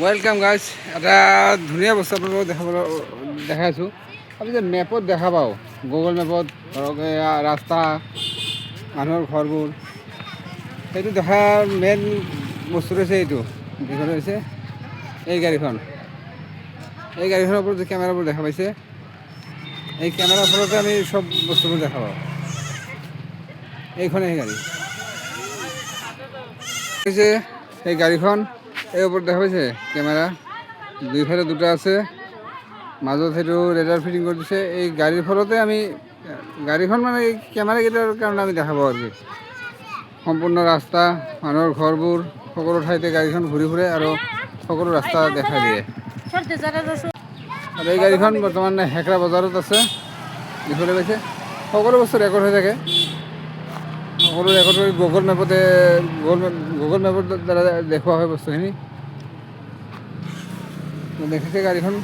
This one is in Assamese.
Welcome guys. এটা ধুনীয়া বস্তু আপোনালোকক দেখাইছোঁ। আমি যে মেপত দেখা পাওঁ, গুগল মেপত ধৰক ৰাস্তা, মানুহৰ ঘৰবোৰ, সেইটো দেখাৰ মেইন বস্তুটো হৈছে এইটো। যিখন হৈছে এই গাড়ীখন। এই গাড়ীখনৰ ওপৰত যে কেমেৰাবোৰ দেখা পাইছে, এই কেমেৰাৰ ফলতে আমি চব বস্তুবোৰ দেখা পাওঁ। এইখনেই সেই গাড়ী হৈছে এই গাড়ীখন। এই ওপৰত দেখা পাইছে কেমেৰা, দুইফালে দুটা আছে, মাজত সেইটো ৰেডাৰ ফিটিং কৰি দিছে। এই গাড়ীৰ ফলতে আমি গাড়ীখন মানে এই কেমেৰাকেইটাৰ কাৰণে আমি দেখা পাওঁ আৰু কি সম্পূৰ্ণ ৰাস্তা, মানুহৰ ঘৰবোৰ, সকলো ঠাইতে গাড়ীখন ঘূৰি ফুৰে আৰু সকলো ৰাস্তা দেখাই দিয়ে। আৰু এই গাড়ীখন বৰ্তমান হেকৰা বজাৰত আছে, দেখিবলৈ পাইছে। সকলো বস্তু ৰেকৰ্ড হৈ থাকে, সকলো ৰেকৰ্ড কৰি গুগল মেপৰ দ্বাৰা দেখুওৱা হয় বস্তুখিনি। দেখিছে গাড়ীখন।